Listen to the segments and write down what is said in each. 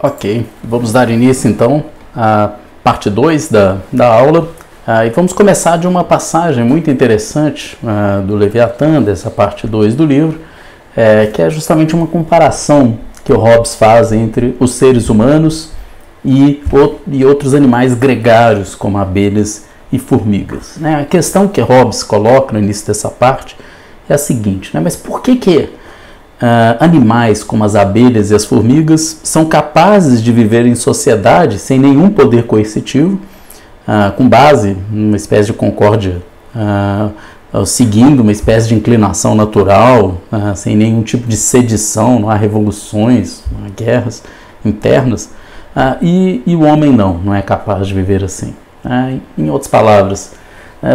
Ok, vamos dar início então à parte 2 da aula e vamos começar de uma passagem muito interessante do Leviatã, dessa parte 2 do livro, que é justamente uma comparação que o Hobbes faz entre os seres humanos e outros animais gregários, como abelhas e formigas. A questão que Hobbes coloca no início dessa parte é a seguinte, mas por que animais como as abelhas e as formigas são capazes de viver em sociedade sem nenhum poder coercitivo, com base numa espécie de concórdia, seguindo uma espécie de inclinação natural, sem nenhum tipo de sedição, não há revoluções, não há guerras internas, e o homem não é capaz de viver assim. Em outras palavras,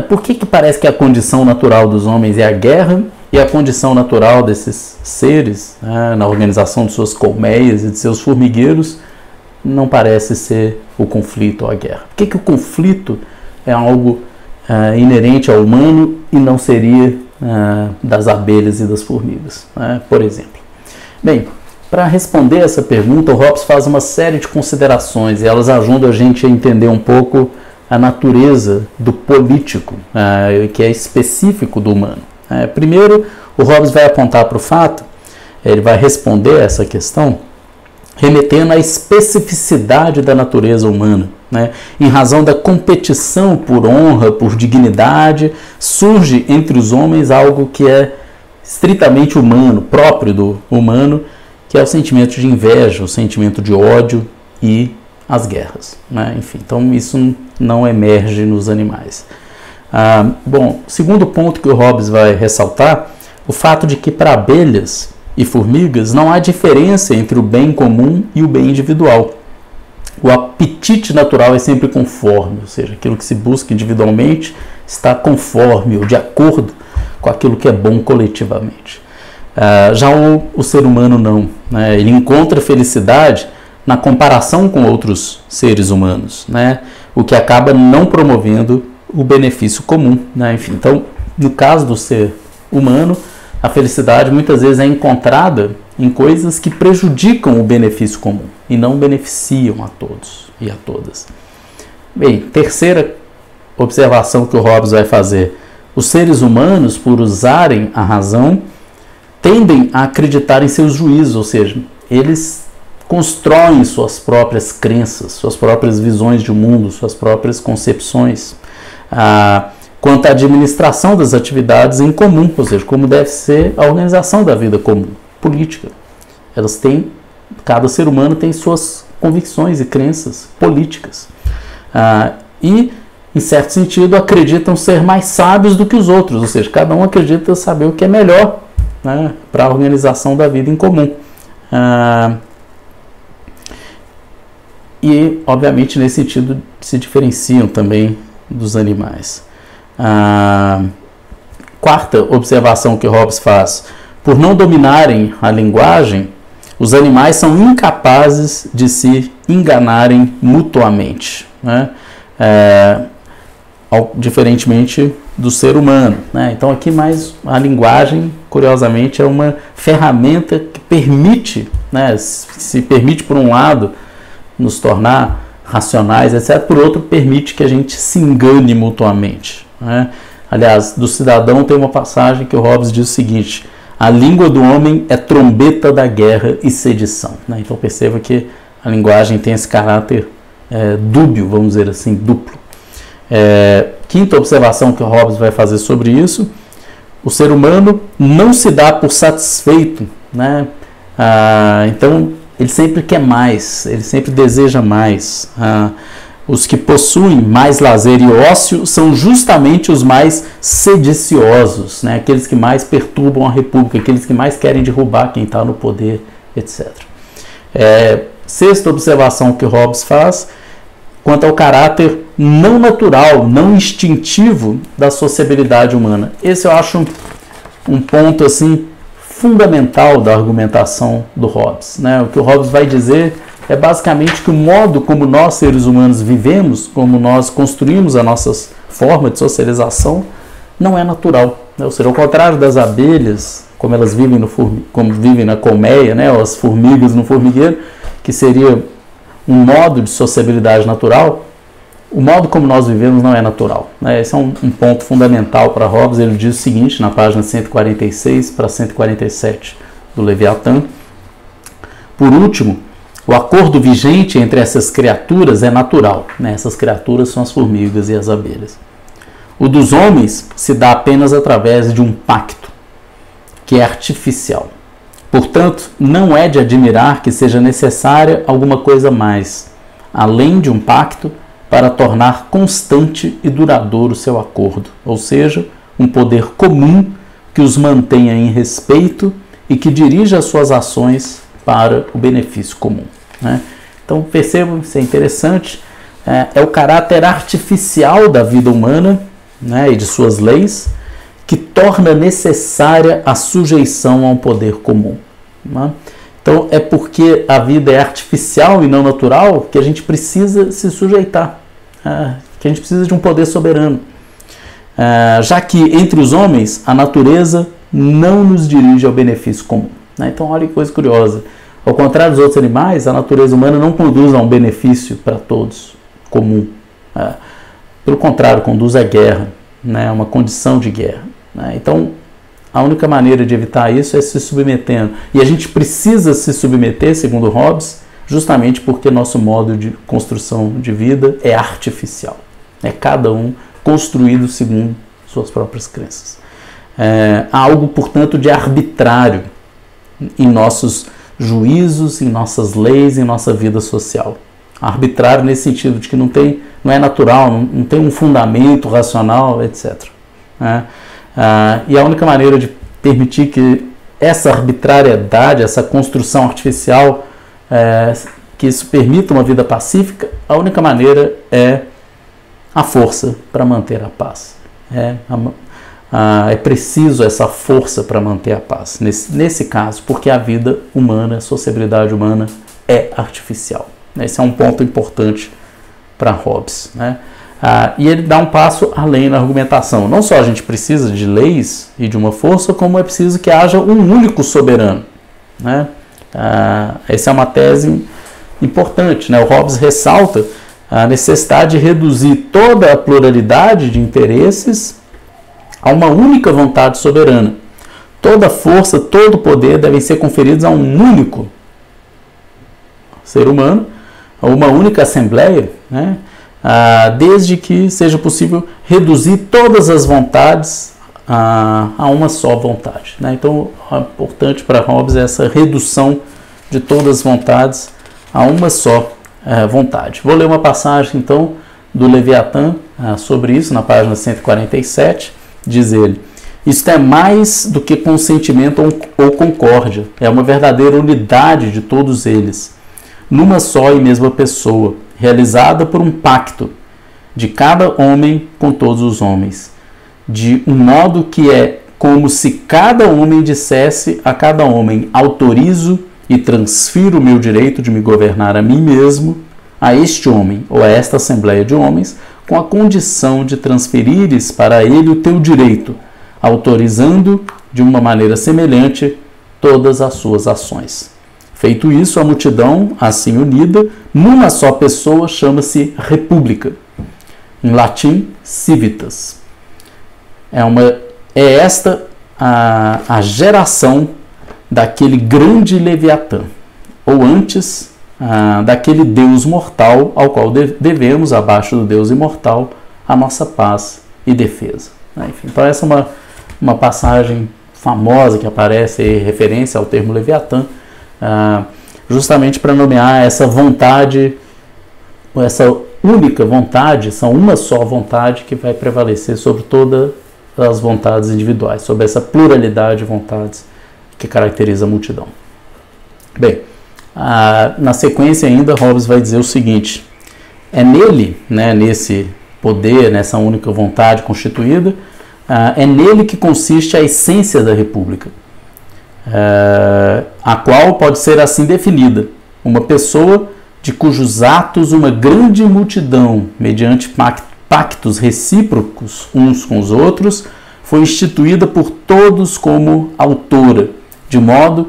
por que parece que a condição natural dos homens é a guerra e a condição natural desses seres, na organização de suas colmeias e de seus formigueiros, não parece ser o conflito ou a guerra? Por que o conflito é algo inerente ao humano e não seria das abelhas e das formigas, por exemplo? Bem, para responder essa pergunta, o Hobbes faz uma série de considerações e elas ajudam a gente a entender um pouco a natureza do político, que é específico do humano. Primeiro, o Hobbes vai apontar para o fato, ele vai responder essa questão, remetendo à especificidade da natureza humana. Em razão da competição por honra, por dignidade, surge entre os homens algo que é estritamente humano, próprio do humano, que é o sentimento de inveja, o sentimento de ódio e as guerras. Enfim, então isso não emerge nos animais. Bom, segundo ponto que o Hobbes vai ressaltar, o fato de que para abelhas e formigas não há diferença entre o bem comum e o bem individual. O apetite natural é sempre conforme, ou seja, aquilo que se busca individualmente está conforme ou de acordo com aquilo que é bom coletivamente. Já o ser humano não, ele encontra felicidade na comparação com outros seres humanos, o que acaba não promovendo o benefício comum. Enfim, então, no caso do ser humano, a felicidade muitas vezes é encontrada em coisas que prejudicam o benefício comum e não beneficiam a todos e a todas. Bem, terceira observação que o Hobbes vai fazer: os seres humanos, por usarem a razão, tendem a acreditar em seus juízos, ou seja, eles constroem suas próprias crenças, suas próprias visões de mundo, suas próprias concepções quanto à administração das atividades em comum, ou seja, como deve ser a organização da vida comum, política. Cada ser humano tem suas convicções e crenças políticas e, em certo sentido, acreditam ser mais sábios do que os outros, ou seja, cada um acredita saber o que é melhor para a organização da vida em comum. E, obviamente, nesse sentido, se diferenciam também dos animais. Quarta observação que Hobbes faz: por não dominarem a linguagem, os animais são incapazes de se enganarem mutuamente, diferentemente do ser humano. Então aqui mais a linguagem, curiosamente, é uma ferramenta que permite, se permite por um lado nos tornar racionais, etc., por outro permite que a gente se engane mutuamente. Aliás, do Cidadão tem uma passagem que o Hobbes diz o seguinte: a língua do homem é trombeta da guerra e sedição. Então perceba que a linguagem tem esse caráter dúbio, vamos dizer assim, duplo. Quinta observação que o Hobbes vai fazer sobre isso: o ser humano não se dá por satisfeito, então ele sempre quer mais, ele sempre deseja mais. Os que possuem mais lazer e ócio são justamente os mais sediciosos, aqueles que mais perturbam a república, aqueles que mais querem derrubar quem está no poder, etc. Sexta observação que Hobbes faz, quanto ao caráter não natural, não instintivo da sociabilidade humana. Esse eu acho um ponto assim fundamental da argumentação do Hobbes. O que o Hobbes vai dizer é basicamente que o modo como nós, seres humanos, vivemos, como nós construímos a nossa forma de socialização, não é natural. Ou seja, ao contrário das abelhas, como elas vivem, como vivem na colmeia, ou as formigas no formigueiro, que seria um modo de sociabilidade natural, o modo como nós vivemos não é natural, né? Esse é um ponto fundamental para Hobbes. Ele diz o seguinte, na página 146 para 147 do Leviatã: por último, o acordo vigente entre essas criaturas é natural, né? Essas criaturas são as formigas e as abelhas. O dos homens se dá apenas através de um pacto, que é artificial. Portanto, não é de admirar que seja necessária alguma coisa mais, além de um pacto, para tornar constante e duradouro seu acordo, ou seja, um poder comum que os mantenha em respeito e que dirija as suas ações para o benefício comum, né? Então percebam, isso é interessante, é o caráter artificial da vida humana, né, e de suas leis, que torna necessária a sujeição a um poder comum, né? Então é porque a vida é artificial e não natural que a gente precisa se sujeitar, que a gente precisa de um poder soberano, já que entre os homens a natureza não nos dirige ao benefício comum, né? Então olha que coisa curiosa, ao contrário dos outros animais, a natureza humana não conduz a um benefício para todos comum, pelo contrário, conduz à guerra, né? Uma condição de guerra, né? Então a única maneira de evitar isso é se submetendo. E a gente precisa se submeter, segundo Hobbes, justamente porque nosso modo de construção de vida é artificial. É cada um construído segundo suas próprias crenças. Há algo, portanto, de arbitrário em nossos juízos, em nossas leis, em nossa vida social. Arbitrário nesse sentido de que não é natural, não tem um fundamento racional, etc. E a única maneira de permitir que essa arbitrariedade, essa construção artificial, que isso permita uma vida pacífica, a única maneira é a força para manter a paz. É preciso essa força para manter a paz, nesse caso, porque a vida humana, a sociabilidade humana é artificial. Esse é um ponto importante para Hobbes, né? E ele dá um passo além na argumentação. Não só a gente precisa de leis e de uma força, como é preciso que haja um único soberano, né? Essa é uma tese importante, né? O Hobbes ressalta a necessidade de reduzir toda a pluralidade de interesses a uma única vontade soberana. Toda força, todo poder devem ser conferidos a um único ser humano, a uma única assembleia, né? Desde que seja possível reduzir todas as vontades a uma só vontade, né? Então, é importante para Hobbes essa redução de todas as vontades a uma só vontade. Vou ler uma passagem, então, do Leviatã sobre isso, na página 147. Diz ele: isto é mais do que consentimento ou concórdia, é uma verdadeira unidade de todos eles, numa só e mesma pessoa, realizada por um pacto de cada homem com todos os homens, de um modo que é como se cada homem dissesse a cada homem: autorizo e transfiro o meu direito de me governar a mim mesmo a este homem ou a esta assembleia de homens, com a condição de transferires para ele o teu direito, autorizando de uma maneira semelhante todas as suas ações. Feito isso, a multidão, assim unida, numa só pessoa, chama-se república. Em latim, civitas. É esta a geração daquele grande Leviatã, ou antes, daquele Deus mortal ao qual devemos, abaixo do Deus imortal, a nossa paz e defesa. Enfim, então essa é uma passagem famosa que aparece em referência ao termo Leviatã, justamente para nomear essa vontade, essa única vontade, são uma só vontade que vai prevalecer sobre todas as vontades individuais, sobre essa pluralidade de vontades que caracteriza a multidão. Bem, na sequência ainda, Hobbes vai dizer o seguinte: é nele, né, nesse poder, nessa única vontade constituída, é nele que consiste a essência da república, a qual pode ser assim definida: uma pessoa de cujos atos uma grande multidão, mediante pactos recíprocos uns com os outros, foi instituída por todos como autora, de modo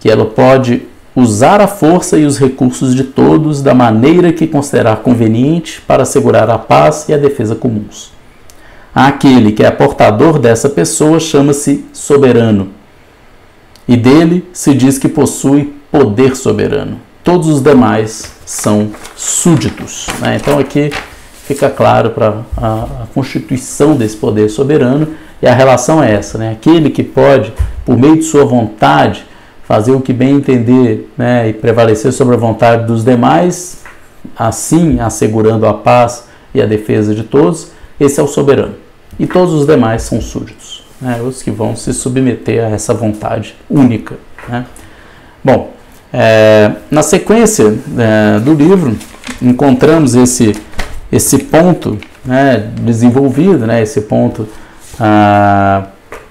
que ela pode usar a força e os recursos de todos da maneira que considerar conveniente para assegurar a paz e a defesa comuns. Aquele que é portador dessa pessoa chama-se soberano, e dele se diz que possui poder soberano. Todos os demais são súditos, né? Então aqui fica claro para a constituição desse poder soberano, e a relação é essa, né? Aquele que pode, por meio de sua vontade, fazer o que bem entender, né, e prevalecer sobre a vontade dos demais, assim assegurando a paz e a defesa de todos, esse é o soberano. E todos os demais são súditos, né, os que vão se submeter a essa vontade única, né. Bom, na sequência do livro, encontramos esse ponto, né, desenvolvido, né, esse ponto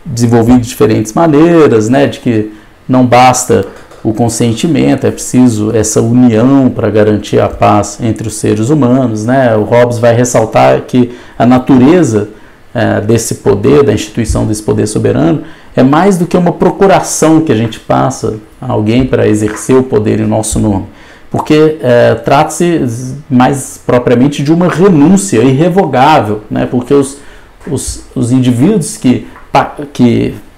desenvolvido de diferentes maneiras, né, de que não basta o consentimento, é preciso essa união para garantir a paz entre os seres humanos, né. O Hobbes vai ressaltar que a natureza desse poder, da instituição desse poder soberano, é mais do que uma procuração que a gente passa a alguém para exercer o poder em nosso nome, porque trata-se mais propriamente de uma renúncia irrevogável, né? Porque os indivíduos que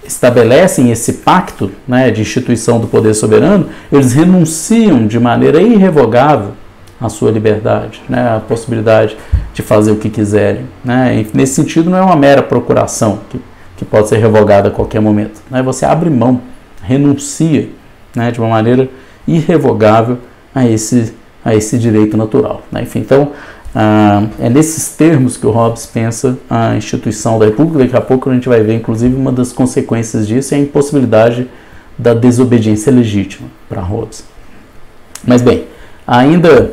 estabelecem esse pacto, né, de instituição do poder soberano, eles renunciam de maneira irrevogável à sua liberdade, né, a possibilidade de fazer o que quiserem, né. E nesse sentido, não é uma mera procuração que pode ser revogada a qualquer momento, né. Você abre mão, renuncia, né, de uma maneira irrevogável a esse direito natural, né. Enfim, então, é nesses termos que o Hobbes pensa a instituição da República. Daqui a pouco a gente vai ver, inclusive, uma das consequências disso é a impossibilidade da desobediência legítima para Hobbes. Mas bem, ainda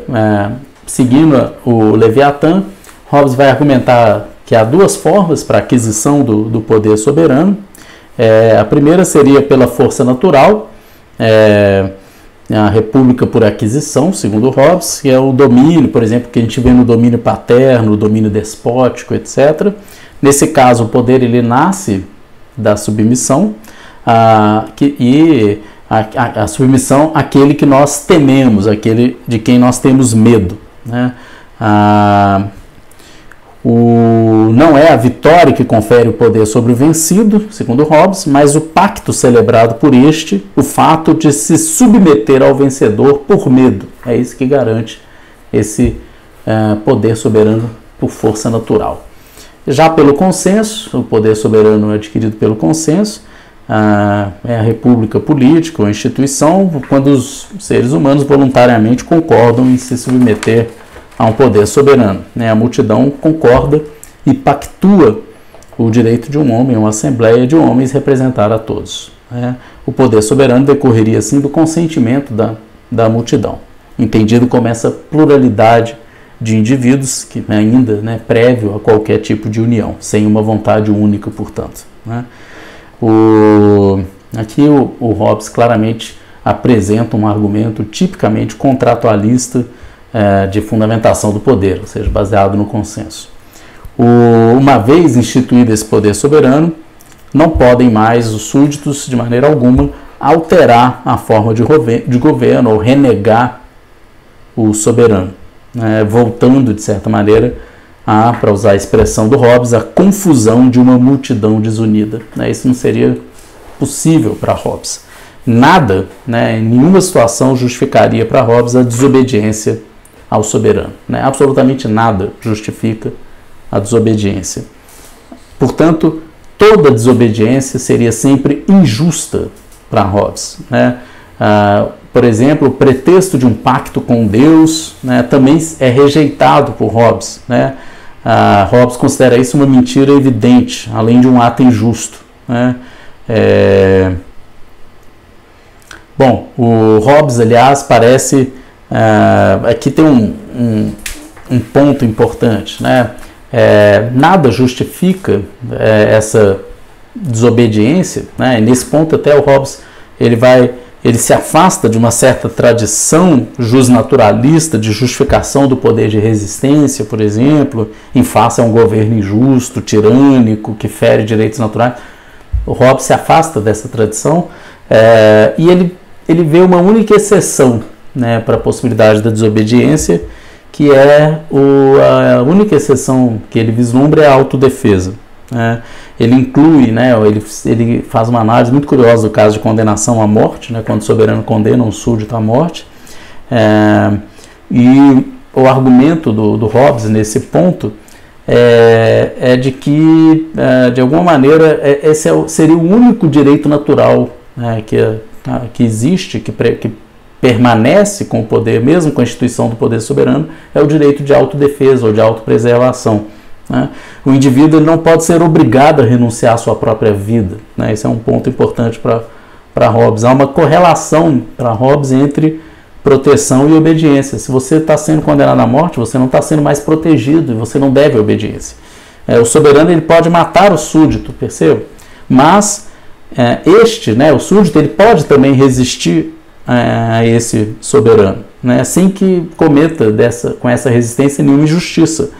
seguindo o Leviatã, Hobbes vai argumentar que há duas formas para a aquisição do poder soberano. A primeira seria pela força natural, a república por aquisição, segundo Hobbes, que é o domínio, por exemplo, que a gente vê no domínio paterno, no domínio despótico, etc. Nesse caso, o poder ele nasce da submissão, e a submissão àquele que nós tememos, aquele de quem nós temos medo, né? Não é a vitória que confere o poder sobre o vencido, segundo Hobbes, mas o pacto celebrado por este, o fato de se submeter ao vencedor por medo. É isso que garante esse poder soberano por força natural. Já pelo consenso, o poder soberano é adquirido pelo consenso, é a república política ou instituição, quando os seres humanos voluntariamente concordam em se submeter a um poder soberano, né? A multidão concorda e pactua o direito de um homem, uma assembleia de homens, representar a todos, né? O poder soberano decorreria, assim, do consentimento da multidão, entendido como essa pluralidade de indivíduos, que ainda, né, prévio a qualquer tipo de união, sem uma vontade única, portanto, né? Aqui o Hobbes claramente apresenta um argumento tipicamente contratualista, de fundamentação do poder, ou seja, baseado no consenso. Uma vez instituído esse poder soberano, não podem mais os súditos, de maneira alguma, alterar a forma de governo ou renegar o soberano, né, voltando, de certa maneira, para usar a expressão do Hobbes, a confusão de uma multidão desunida, né. Isso não seria possível para Hobbes. Nada, né, em nenhuma situação justificaria para Hobbes a desobediência ao soberano, né? Absolutamente nada justifica a desobediência. Portanto, toda desobediência seria sempre injusta para Hobbes, né? Por exemplo, o pretexto de um pacto com Deus, né, também é rejeitado por Hobbes, né? Hobbes considera isso uma mentira evidente, além de um ato injusto, né? Bom, o Hobbes, aliás, parece... aqui tem um ponto importante, né? Nada justifica essa desobediência, né? E nesse ponto até o Hobbes ele se afasta de uma certa tradição justnaturalista de justificação do poder de resistência, por exemplo, em face a um governo injusto, tirânico, que fere direitos naturais. O Hobbes se afasta dessa tradição, e ele ele vê uma única exceção, né, para a possibilidade da desobediência, que é a única exceção que ele vislumbra é a autodefesa. Né? Ele inclui, né, ele faz uma análise muito curiosa do caso de condenação à morte, né, quando o soberano condena um súdito à morte, e o argumento do Hobbes nesse ponto é de que, de alguma maneira, esse seria o único direito natural, né, que existe, que permanece com o poder, mesmo com a instituição do poder soberano, é o direito de autodefesa ou de autopreservação. Né? O indivíduo ele não pode ser obrigado a renunciar à sua própria vida. Né? Esse é um ponto importante para Hobbes. Há uma correlação para Hobbes entre proteção e obediência. Se você está sendo condenado à morte, você não está sendo mais protegido e você não deve obediência. O soberano ele pode matar o súdito, perceba? Mas né, o súdito, ele pode também resistir a esse soberano, né, sem que cometa com essa resistência nenhuma injustiça.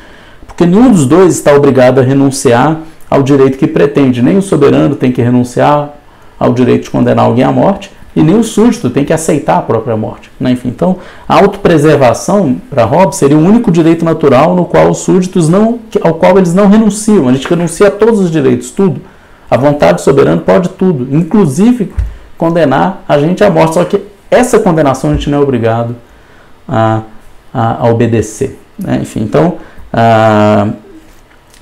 Porque nenhum dos dois está obrigado a renunciar ao direito que pretende. Nem o soberano tem que renunciar ao direito de condenar alguém à morte, e nem o súdito tem que aceitar a própria morte. Né? Enfim, então, a autopreservação, para Hobbes, seria o único direito natural no qual os súditos ao qual eles não renunciam. A gente renuncia a todos os direitos, tudo. A vontade do soberano pode tudo, inclusive condenar a gente à morte. Só que essa condenação a gente não é obrigado a obedecer. Né? Enfim, então,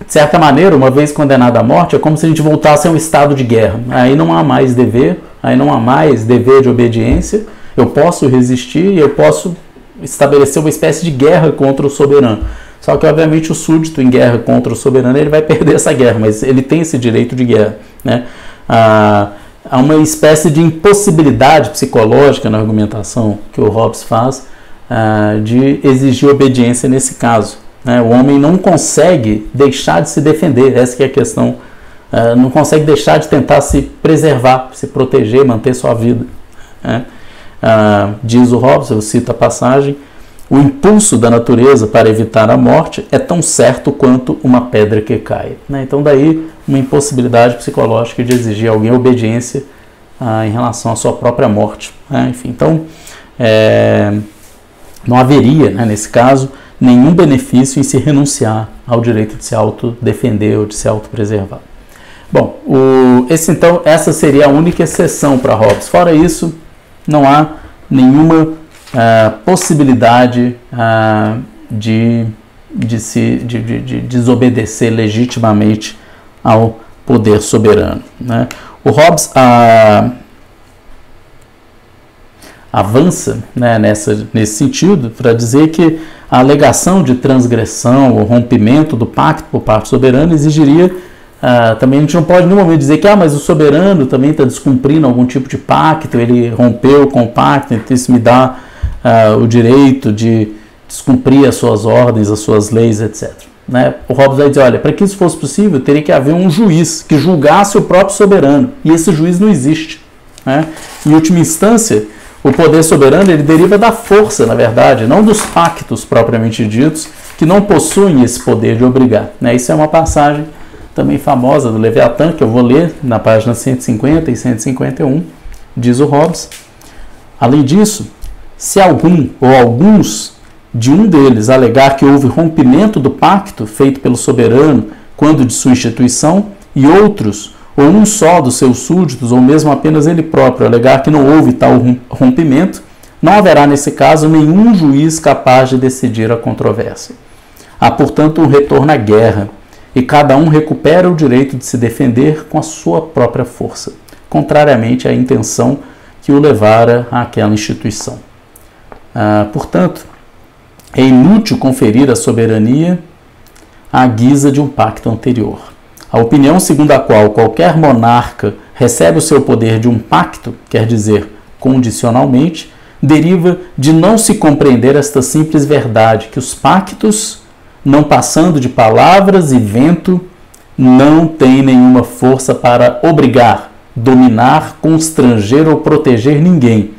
de certa maneira, uma vez condenado à morte, é como se a gente voltasse a um estado de guerra. Aí não há mais dever, de obediência. Eu posso resistir e eu posso estabelecer uma espécie de guerra contra o soberano. Só que, obviamente, o súdito em guerra contra o soberano, ele vai perder essa guerra, mas ele tem esse direito de guerra. Né? Há uma espécie de impossibilidade psicológica na argumentação que o Hobbes faz de exigir obediência nesse caso. Né? O homem não consegue deixar de se defender, essa que é a questão. Não consegue deixar de tentar se preservar, se proteger, manter sua vida. Né? Diz o Hobbes, eu cito a passagem, o impulso da natureza para evitar a morte é tão certo quanto uma pedra que cai. Né? Então daí uma impossibilidade psicológica de exigir alguém obediência em relação à sua própria morte. Né? Enfim, então não haveria, né, nesse caso, nenhum benefício em se renunciar ao direito de se autodefender ou de se autopreservar. Bom, essa seria a única exceção para Hobbes. Fora isso, não há nenhuma possibilidade de desobedecer legitimamente ao poder soberano. Né? O Hobbes avança, né, nesse sentido para dizer que a alegação de transgressão ou rompimento do pacto por parte do soberano exigiria também, a gente não pode em nenhum momento dizer que mas o soberano também está descumprindo algum tipo de pacto, ele rompeu com o pacto, então isso me dá o direito de descumprir as suas ordens, as suas leis, etc. Né? O Hobbes vai dizer, olha, para que isso fosse possível, teria que haver um juiz que julgasse o próprio soberano, e esse juiz não existe. Né? Em última instância, o poder soberano ele deriva da força, na verdade, não dos pactos propriamente ditos, que não possuem esse poder de obrigar. Né? Isso é uma passagem também famosa do Leviatã, que eu vou ler na página 150 e 151, diz o Hobbes. Além disso, se algum ou alguns de um deles alegar que houve rompimento do pacto feito pelo soberano quando de sua instituição, e outros, ou um só dos seus súditos, ou mesmo apenas ele próprio, alegar que não houve tal rompimento, não haverá nesse caso nenhum juiz capaz de decidir a controvérsia. Há, portanto, um retorno à guerra, e cada um recupera o direito de se defender com a sua própria força, contrariamente à intenção que o levara àquela instituição. Portanto, é inútil conferir a soberania à guisa de um pacto anterior. A opinião segundo a qual qualquer monarca recebe o seu poder de um pacto, quer dizer, condicionalmente, deriva de não se compreender esta simples verdade, que os pactos, não passando de palavras e vento, não têm nenhuma força para obrigar, dominar, constranger ou proteger ninguém,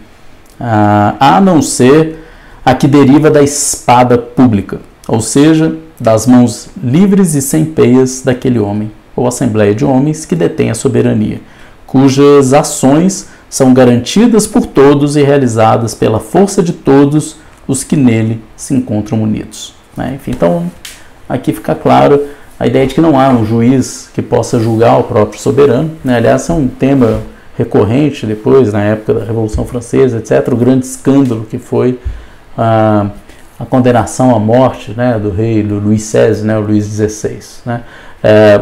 a não ser a que deriva da espada pública, ou seja, das mãos livres e sem peias daquele homem, ou assembleia de homens que detém a soberania, cujas ações são garantidas por todos e realizadas pela força de todos os que nele se encontram unidos. Enfim, então, aqui fica claro a ideia de que não há um juiz que possa julgar o próprio soberano. Aliás, é um tema recorrente depois, na época da Revolução Francesa, etc., o grande escândalo que foi a condenação à morte, do rei do Luís XVI, o Luís XVI.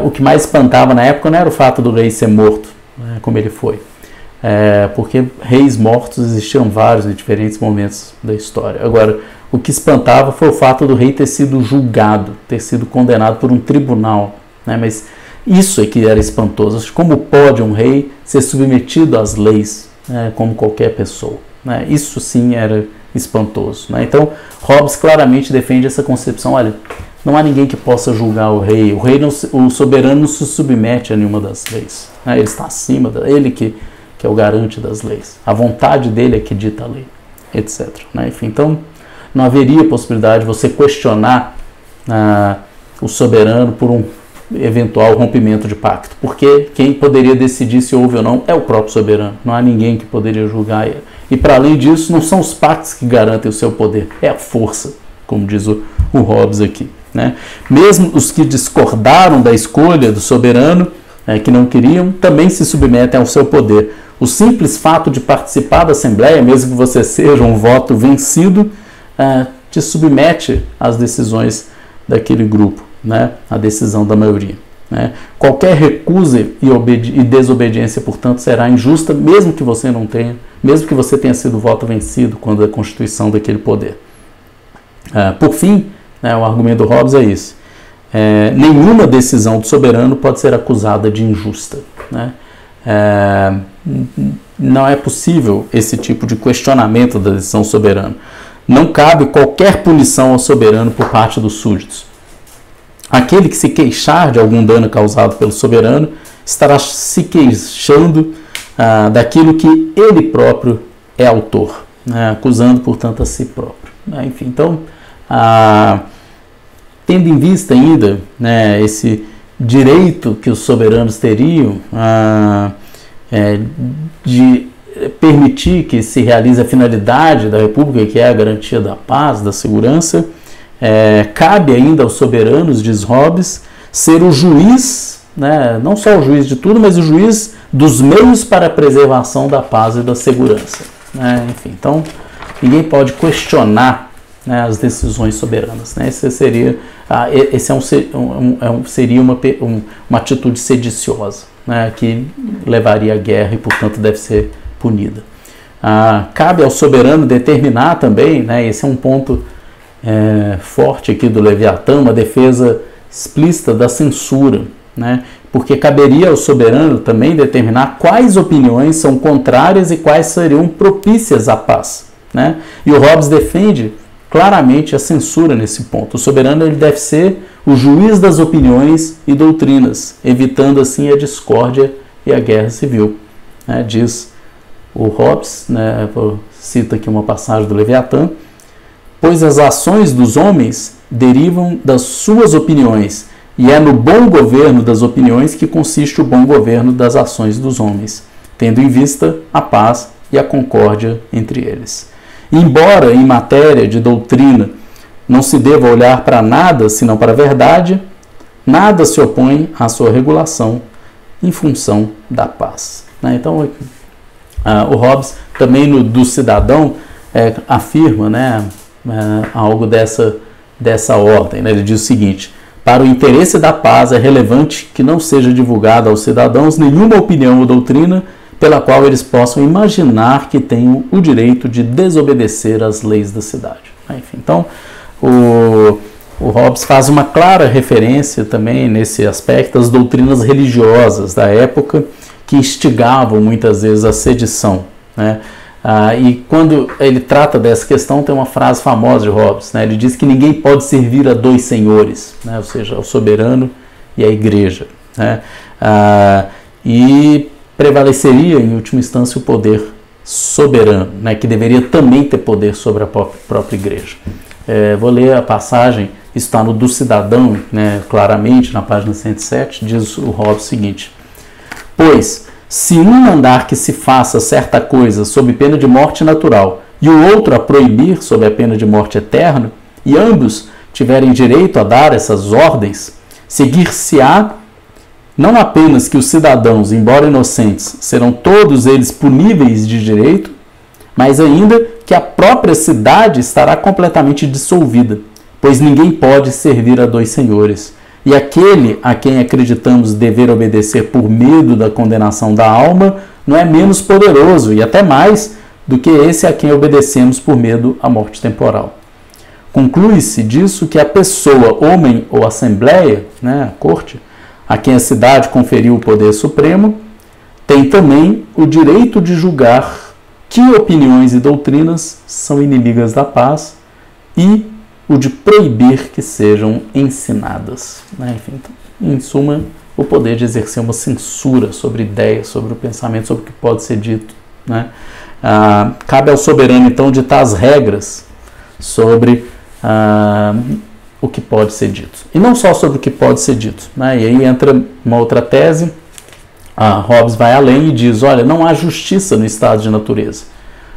O que mais espantava na época não era o fato do rei ser morto, como ele foi, porque reis mortos existiram vários em diferentes momentos da história. Agora, o que espantava foi o fato do rei ter sido julgado, ter sido condenado por um tribunal, mas isso é que era espantoso. Como pode um rei ser submetido às leis, como qualquer pessoa? Isso sim era espantoso. Então, Hobbes claramente defende essa concepção. Olha, não há ninguém que possa julgar o rei. O soberano não se submete a nenhuma das leis. Ele está acima, ele que é o garante das leis. A vontade dele é que dita a lei, etc. Enfim, então, não haveria possibilidade de você questionar o soberano por um eventual rompimento de pacto, porque quem poderia decidir se houve ou não é o próprio soberano. Não há ninguém que poderia julgar ele. E para além disso, não são os pactos que garantem o seu poder, é a força, como diz o Hobbes aqui. Mesmo os que discordaram da escolha do soberano, que não queriam, também se submetem ao seu poder. O simples fato de participar da Assembleia, mesmo que você seja um voto vencido, te submete às decisões daquele grupo, a decisão da maioria. Qualquer recusa e desobediência, portanto, será injusta, mesmo que você não tenha, mesmo que você tenha sido voto vencido quando a constituição daquele poder. Por fim, o argumento do Hobbes é isso. Nenhuma decisão do soberano pode ser acusada de injusta. Não é possível esse tipo de questionamento da decisão soberana. Não cabe qualquer punição ao soberano por parte dos súditos. Aquele que se queixar de algum dano causado pelo soberano estará se queixando daquilo que ele próprio é autor, acusando, portanto, a si próprio. Enfim, então, tendo em vista ainda esse direito que os soberanos teriam de permitir que se realize a finalidade da República, que é a garantia da paz, da segurança, cabe ainda aos soberanos, diz Hobbes, ser o juiz, não só o juiz de tudo, mas o juiz dos meios para a preservação da paz e da segurança. Enfim, então, ninguém pode questionar as decisões soberanas. Seria uma atitude sediciosa, que levaria à guerra e, portanto, deve ser punida. Cabe ao soberano determinar também, esse é um ponto forte aqui do Leviatã, uma defesa explícita da censura, porque caberia ao soberano também determinar quais opiniões são contrárias e quais seriam propícias à paz. E o Hobbes defende claramente a censura nesse ponto. O soberano ele deve ser o juiz das opiniões e doutrinas, evitando assim a discórdia e a guerra civil. Diz o Hobbes, cita aqui uma passagem do Leviatã, pois as ações dos homens derivam das suas opiniões, e é no bom governo das opiniões que consiste o bom governo das ações dos homens, tendo em vista a paz e a concórdia entre eles. Embora em matéria de doutrina não se deva olhar para nada senão para a verdade, nada se opõe à sua regulação em função da paz. Então, o Hobbes também do cidadão afirma algo dessa ordem. Ele diz o seguinte: para o interesse da paz é relevante que não seja divulgada aos cidadãos nenhuma opinião ou doutrina pela qual eles possam imaginar que tenham o direito de desobedecer às leis da cidade. Enfim, então, o Hobbes faz uma clara referência também nesse aspecto às doutrinas religiosas da época que instigavam muitas vezes a sedição. E quando ele trata dessa questão, tem uma frase famosa de Hobbes. Ele diz que ninguém pode servir a dois senhores, ou seja, ao soberano e à igreja. E prevaleceria, em última instância, o poder soberano, que deveria também ter poder sobre a própria igreja. Vou ler a passagem, isso está no Do Cidadão, claramente, na página 107, diz o Hobbes o seguinte: pois, Se um mandar que se faça certa coisa sob pena de morte natural e o outro a proibir sob a pena de morte eterna, e ambos tiverem direito a dar essas ordens, seguir-se-á não apenas que os cidadãos, embora inocentes, serão todos eles puníveis de direito, mas ainda que a própria cidade estará completamente dissolvida, pois ninguém pode servir a dois senhores. E aquele a quem acreditamos dever obedecer por medo da condenação da alma não é menos poderoso e até mais do que esse a quem obedecemos por medo à morte temporal. Conclui-se disso que a pessoa, homem ou assembleia, a corte, a quem a cidade conferiu o poder supremo, tem também o direito de julgar que opiniões e doutrinas são inimigas da paz e o de proibir que sejam ensinadas. Enfim, em suma, o poder de exercer uma censura sobre ideias, sobre o pensamento, sobre o que pode ser dito. Cabe ao soberano, então, ditar as regras sobre o que pode ser dito. E não só sobre o que pode ser dito. E aí entra uma outra tese. Hobbes vai além e diz, olha, não há justiça no estado de natureza.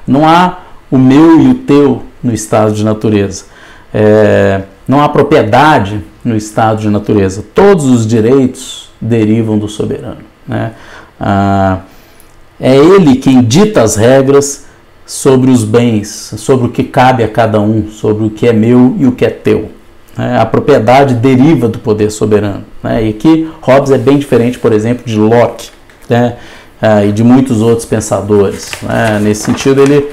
Não há o meu e o teu no estado de natureza. Não há propriedade no estado de natureza. Todos os direitos derivam do soberano. É ele quem dita as regras sobre os bens, sobre o que cabe a cada um, sobre o que é meu e o que é teu. A propriedade deriva do poder soberano. E aqui Hobbes é bem diferente, por exemplo, de Locke e de muitos outros pensadores. Nesse sentido, ele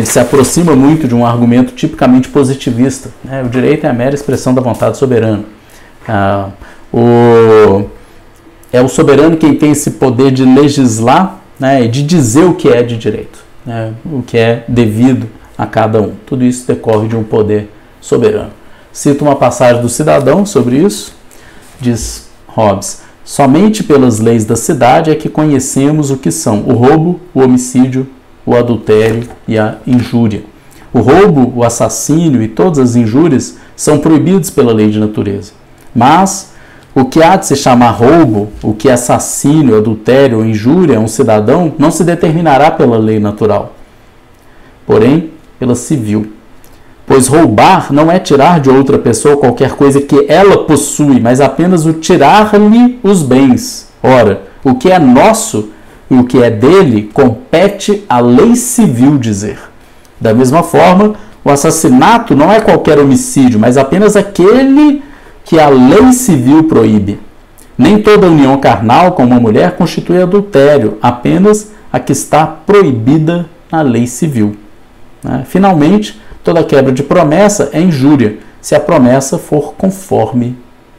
se aproxima muito de um argumento tipicamente positivista. O direito é a mera expressão da vontade soberana. É o soberano quem tem esse poder de legislar e de dizer o que é de direito, o que é devido a cada um. Tudo isso decorre de um poder soberano. Cito uma passagem do Cidadão sobre isso. Diz Hobbes: somente pelas leis da cidade é que conhecemos o que são o roubo, o homicídio, o adultério e a injúria. O roubo, o assassínio e todas as injúrias são proibidos pela lei de natureza. Mas o que há de se chamar roubo, o que é assassínio, adultério ou injúria a um cidadão não se determinará pela lei natural, porém pela civil. Pois roubar não é tirar de outra pessoa qualquer coisa que ela possui, mas apenas o tirar-lhe os bens. Ora, o que é nosso e o que é dele compete à lei civil dizer. Da mesma forma, o assassinato não é qualquer homicídio, mas apenas aquele que a lei civil proíbe. Nem toda união carnal com uma mulher constitui adultério, apenas a que está proibida na lei civil. Finalmente, toda quebra de promessa é injúria, se a promessa for conforme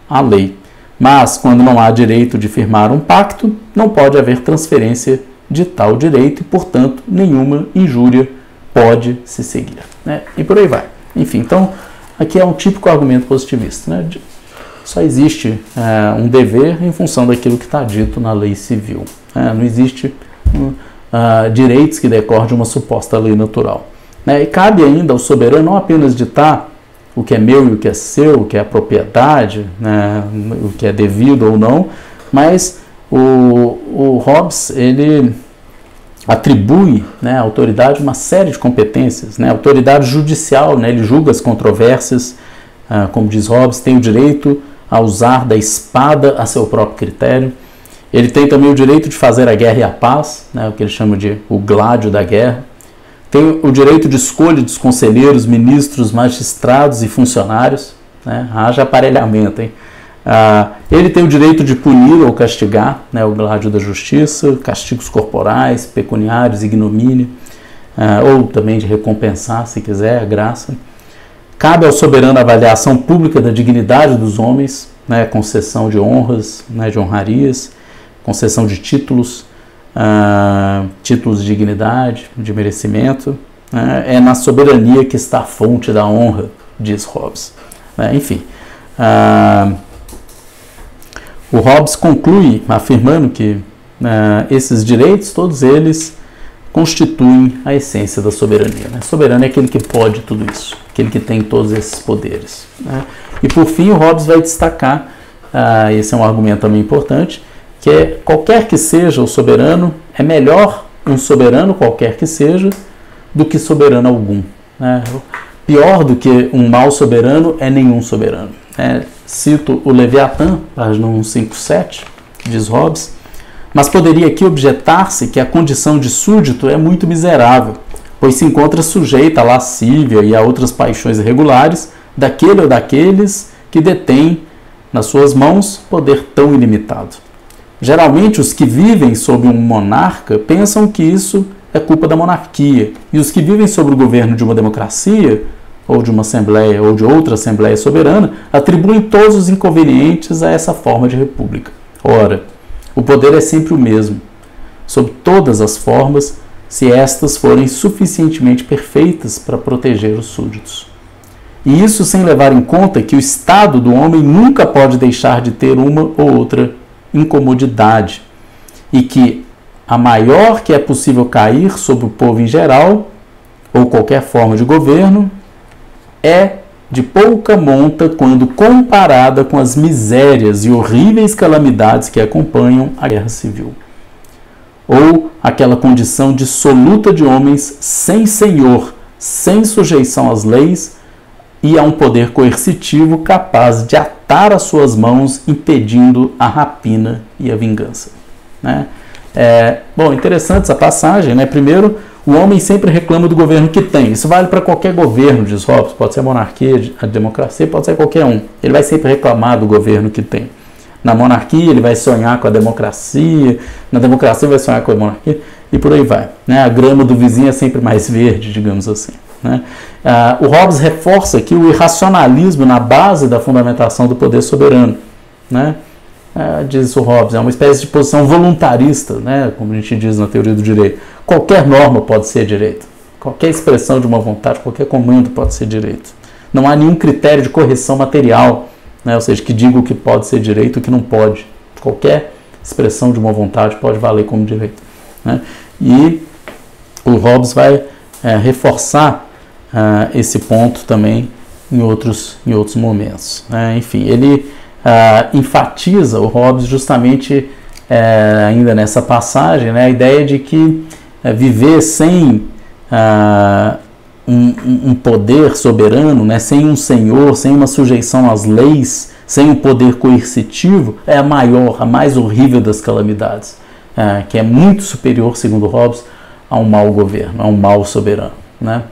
a lei. Mas, quando não há direito de firmar um pacto, não pode haver transferência de tal direito e, portanto, nenhuma injúria pode se seguir. E por aí vai. Enfim, então, aqui é um típico argumento positivista. Só existe um dever em função daquilo que está dito na lei civil. Não existe direitos que decorrem de uma suposta lei natural. E cabe ainda ao soberano não apenas ditar o que é meu e o que é seu, o que é a propriedade, o que é devido ou não, mas o Hobbes, ele atribui à autoridade uma série de competências. Autoridade judicial, ele julga as controvérsias, como diz Hobbes, tem o direito a usar da espada a seu próprio critério. Ele tem também o direito de fazer a guerra e a paz, o que ele chama de o gládio da guerra. Tem o direito de escolha dos conselheiros, ministros, magistrados e funcionários. Haja aparelhamento, hein? Ele tem o direito de punir ou castigar, o gládio da justiça, castigos corporais, pecuniários, ignomínia, ou também de recompensar, se quiser, a graça. Cabe ao soberano a avaliação pública da dignidade dos homens, concessão de honras, de honrarias, concessão de títulos, títulos de dignidade, de merecimento. É na soberania que está a fonte da honra, diz Hobbes. Enfim, o Hobbes conclui afirmando que esses direitos, todos eles, constituem a essência da soberania. Soberano é aquele que pode tudo isso, aquele que tem todos esses poderes. E por fim, o Hobbes vai destacar, esse é um argumento também importante, que qualquer que seja o soberano, é melhor um soberano qualquer que seja do que soberano algum, né? Pior do que um mau soberano é nenhum soberano. Cito o Leviatã, página 157, diz Hobbes, mas poderia aqui objetar-se que a condição de súdito é muito miserável, pois se encontra sujeita à lascívia e a outras paixões irregulares daquele ou daqueles que detêm nas suas mãos poder tão ilimitado. Geralmente os que vivem sob um monarca pensam que isso é culpa da monarquia, e os que vivem sob o governo de uma democracia, ou de uma assembleia, ou de outra assembleia soberana, atribuem todos os inconvenientes a essa forma de república. Ora, o poder é sempre o mesmo, sob todas as formas, se estas forem suficientemente perfeitas para proteger os súditos. E isso sem levar em conta que o estado do homem nunca pode deixar de ter uma ou outra incomodidade, e que a maior que é possível cair sobre o povo em geral, ou qualquer forma de governo, é de pouca monta quando comparada com as misérias e horríveis calamidades que acompanham a guerra civil, ou aquela condição dissoluta de homens sem senhor, sem sujeição às leis e a um poder coercitivo capaz de atar as suas mãos, impedindo a rapina e a vingança, né? Bom, interessante essa passagem, né? Primeiro, o homem sempre reclama do governo que tem. Isso vale para qualquer governo, diz Hobbes. Pode ser a monarquia, a democracia, pode ser qualquer um. Ele vai sempre reclamar do governo que tem. Na monarquia, ele vai sonhar com a democracia. Na democracia, ele vai sonhar com a monarquia. E por aí vai, né? A grama do vizinho é sempre mais verde, digamos assim, né? O Hobbes reforça aqui o irracionalismo na base da fundamentação do poder soberano, né? Diz o Hobbes, é uma espécie de posição voluntarista, né? Como a gente diz na teoria do direito. Qualquer norma pode ser direito. Qualquer expressão de uma vontade, qualquer comando pode ser direito. Não há nenhum critério de correção material, né? Ou seja, que diga o que pode ser direito e o que não pode. Qualquer expressão de uma vontade pode valer como direito, né? E o Hobbes vai reforçar esse ponto também em outros momentos, né? Enfim, ele enfatiza o Hobbes justamente ainda nessa passagem, né, a ideia de que viver sem um poder soberano, né, sem um senhor, sem uma sujeição às leis, sem um poder coercitivo, é a maior, a mais horrível das calamidades, que é muito superior, segundo Hobbes, a um mau governo, a um mau soberano, né?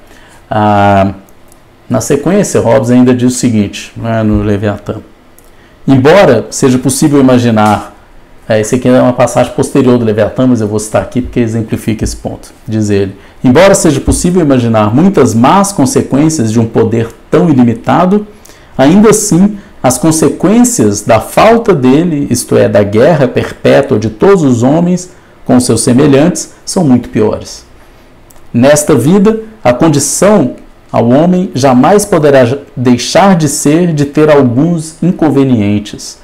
Na sequência, Hobbes ainda diz o seguinte, né, no Leviatã: embora seja possível imaginar, esse aqui é uma passagem posterior do Leviatã, mas eu vou citar aqui porque exemplifica esse ponto. Diz ele: embora seja possível imaginar muitas más consequências de um poder tão ilimitado, ainda assim as consequências da falta dele, isto é, da guerra perpétua de todos os homens com seus semelhantes, são muito piores. Nesta vida, a condição ao homem jamais poderá deixar de ser de ter alguns inconvenientes,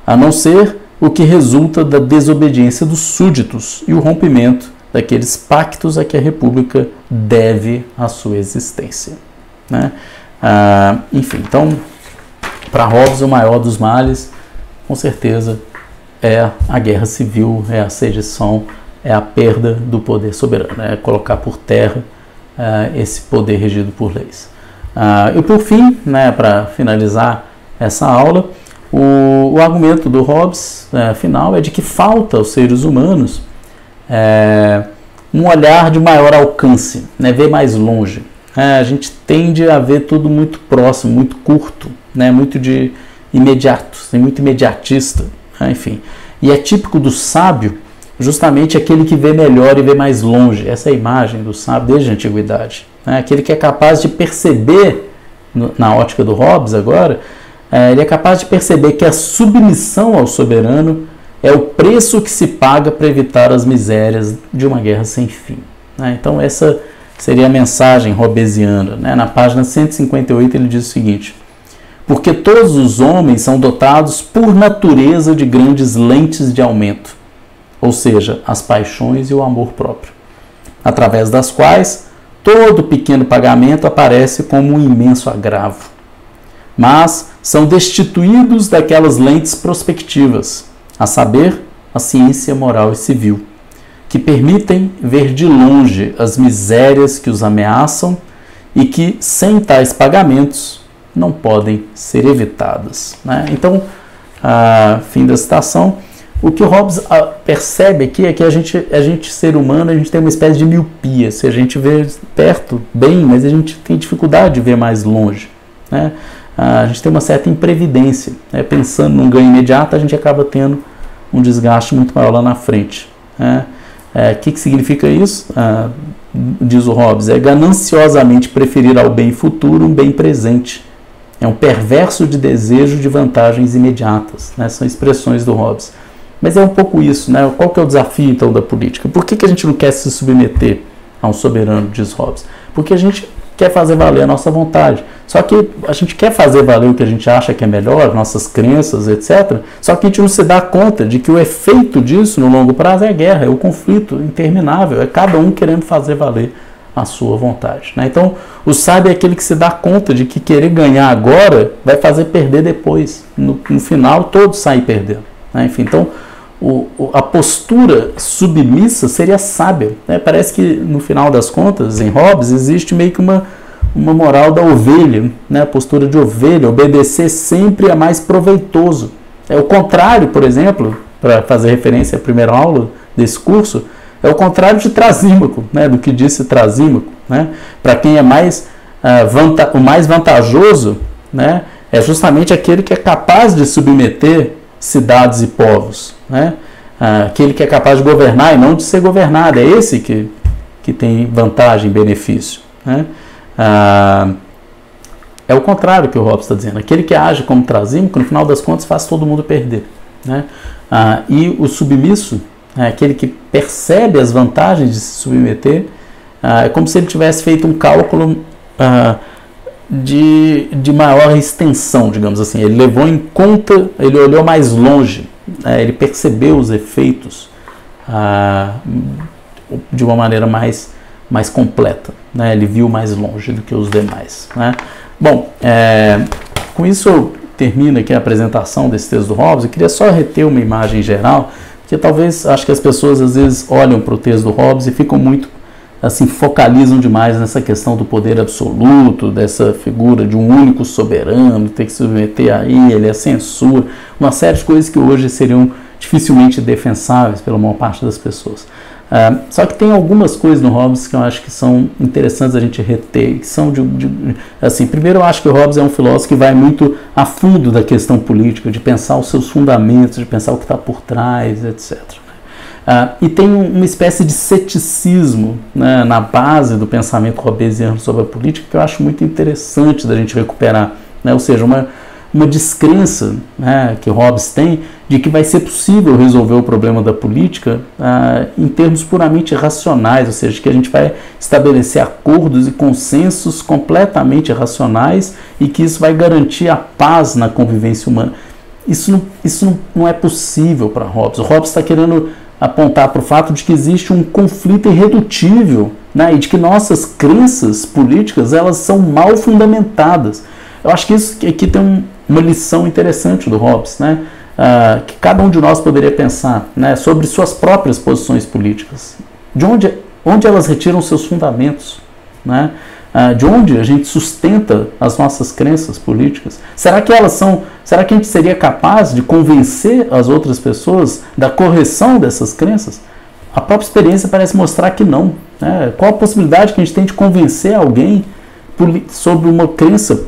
a não ser o que resulta da desobediência dos súditos e o rompimento daqueles pactos a que a República deve a sua existência, né? Enfim, então, para Hobbes, o maior dos males, com certeza, é a guerra civil, é a sedição, é a perda do poder soberano, é colocar por terra esse poder regido por leis. E por fim, né, para finalizar essa aula, o argumento do Hobbes final é de que falta aos seres humanos um olhar de maior alcance, né, ver mais longe. A gente tende a ver tudo muito próximo, muito curto, né, muito de imediato, muito imediatista, né, enfim. E é típico do sábio justamente aquele que vê melhor e vê mais longe. Essa é a imagem do sábio desde a antiguidade, né? Aquele que é capaz de perceber, na ótica do Hobbes agora, ele é capaz de perceber que a submissão ao soberano é o preço que se paga para evitar as misérias de uma guerra sem fim, né? Então essa seria a mensagem hobbesiana, né? Na página 158 ele diz o seguinte: porque todos os homens são dotados por natureza de grandes lentes de aumento, ou seja, as paixões e o amor próprio, através das quais todo pequeno pagamento aparece como um imenso agravo. Mas são destituídos daquelas lentes prospectivas, a saber, a ciência moral e civil, que permitem ver de longe as misérias que os ameaçam e que, sem tais pagamentos, não podem ser evitadas, né? Então, fim da citação. O que o Hobbes percebe aqui é que a gente, ser humano, a gente tem uma espécie de miopia. Se a gente vê perto, bem, mas a gente tem dificuldade de ver mais longe, né? A gente tem uma certa imprevidência, né? Pensando num ganho imediato, a gente acaba tendo um desgaste muito maior lá na frente, né? Que significa isso? Diz o Hobbes, é gananciosamente preferir ao bem futuro um bem presente. É um perverso de desejo de vantagens imediatas, né? São expressões do Hobbes. Mas é um pouco isso, né? Qual que é o desafio, então, da política? Por que a gente não quer se submeter a um soberano, diz Hobbes? Porque a gente quer fazer valer a nossa vontade. Só que a gente quer fazer valer o que a gente acha que é melhor, nossas crenças, etc. Só que a gente não se dá conta de que o efeito disso, no longo prazo, é a guerra, é o conflito interminável, é cada um querendo fazer valer a sua vontade, né? Então, o sábio é aquele que se dá conta de que querer ganhar agora vai fazer perder depois. No final, todos saem perdendo, né? Enfim, então, a postura submissa seria sábia, né? Parece que, no final das contas, em Hobbes, existe meio que uma moral da ovelha, né? A postura de ovelha, obedecer sempre é mais proveitoso. É o contrário, por exemplo, para fazer referência à primeira aula desse curso, é o contrário de Trasímaco, né? Do que disse Trasímaco, né? Para quem é o mais vantajoso, né? É justamente aquele que é capaz de submeter cidades e povos, né? Aquele que é capaz de governar e não de ser governado, é esse que tem vantagem, benefício, né? É o contrário que o Hobbes está dizendo, aquele que age como Trasímaco, no final das contas faz todo mundo perder, né? E o submisso, aquele que percebe as vantagens de se submeter, é como se ele tivesse feito um cálculo de maior extensão, digamos assim. Ele levou em conta, ele olhou mais longe, ele percebeu os efeitos de uma maneira mais completa, né? Ele viu mais longe do que os demais, né? Bom, com isso eu termino aqui a apresentação desse texto do Hobbes. Eu queria só reter uma imagem geral, porque talvez, acho que as pessoas às vezes olham para o texto do Hobbes e ficam muito, assim, focalizam demais nessa questão do poder absoluto, dessa figura de um único soberano, ter que se submeter a ele, a censura, uma série de coisas que hoje seriam dificilmente defensáveis pela maior parte das pessoas. Só que tem algumas coisas no Hobbes que eu acho que são interessantes a gente reter, que são assim, primeiro eu acho que o Hobbes é um filósofo que vai muito a fundo da questão política, de pensar os seus fundamentos, de pensar o que está por trás, etc. E tem uma espécie de ceticismo, né, na base do pensamento hobbesiano sobre a política, que eu acho muito interessante da gente recuperar, né? Ou seja, uma descrença, né, que Hobbes tem de que vai ser possível resolver o problema da política em termos puramente racionais, ou seja, que a gente vai estabelecer acordos e consensos completamente racionais e que isso vai garantir a paz na convivência humana. Isso não é possível para Hobbes. O Hobbes está querendo apontar para o fato de que existe um conflito irredutível, né, e de que nossas crenças políticas elas são mal fundamentadas. Eu acho que isso aqui tem uma lição interessante do Hobbes, né, que cada um de nós poderia pensar, né, sobre suas próprias posições políticas. De onde elas retiram seus fundamentos, né? De onde a gente sustenta as nossas crenças políticas? Será que a gente seria capaz de convencer as outras pessoas da correção dessas crenças? A própria experiência parece mostrar que não, né? Qual a possibilidade que a gente tem de convencer alguém sobre uma crença,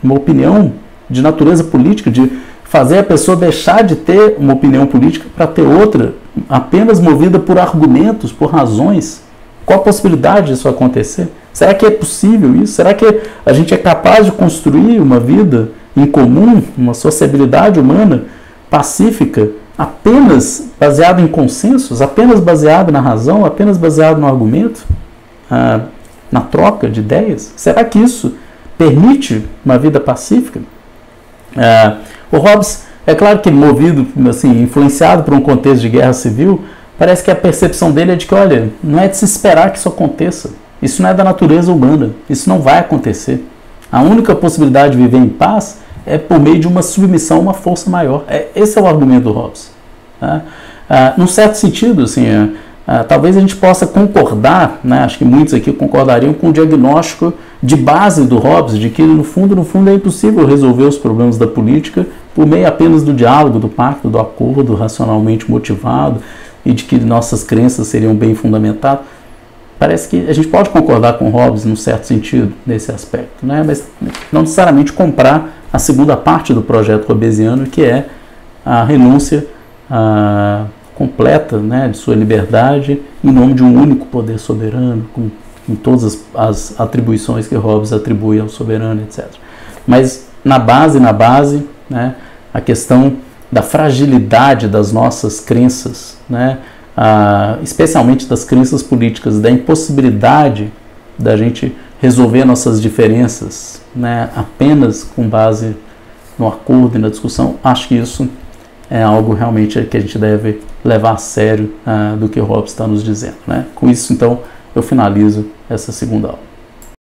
uma opinião de natureza política, de fazer a pessoa deixar de ter uma opinião política para ter outra, apenas movida por argumentos, por razões? Qual a possibilidade disso acontecer? Será que é possível isso? Será que a gente é capaz de construir uma vida em comum, uma sociabilidade humana pacífica, apenas baseada em consensos, apenas baseada na razão, apenas baseada no argumento, na troca de ideias? Será que isso permite uma vida pacífica? O Hobbes, é claro que movido, assim, influenciado por um contexto de guerra civil, parece que a percepção dele é de que, olha, não é de se esperar que isso aconteça. Isso não é da natureza humana. Isso não vai acontecer. A única possibilidade de viver em paz é por meio de uma submissão a uma força maior. Esse é o argumento do Hobbes. Num certo sentido, assim, talvez a gente possa concordar, né, acho que muitos aqui concordariam com o diagnóstico de base do Hobbes, de que no fundo é impossível resolver os problemas da política por meio apenas do diálogo, do pacto, do acordo racionalmente motivado, e de que nossas crenças seriam bem fundamentadas. Parece que a gente pode concordar com Hobbes num certo sentido nesse aspecto, né, mas não necessariamente comprar a segunda parte do projeto hobbesiano, que é a renúncia completa, né, de sua liberdade em nome de um único poder soberano, com todas as atribuições que Hobbes atribui ao soberano, etc. Mas na base, né, a questão da fragilidade das nossas crenças, né, especialmente das crenças políticas, da impossibilidade da gente resolver nossas diferenças, né, apenas com base no acordo e na discussão. Acho que isso é algo realmente que a gente deve levar a sério do que Hobbes está nos dizendo, né? Com isso, então, eu finalizo essa segunda aula.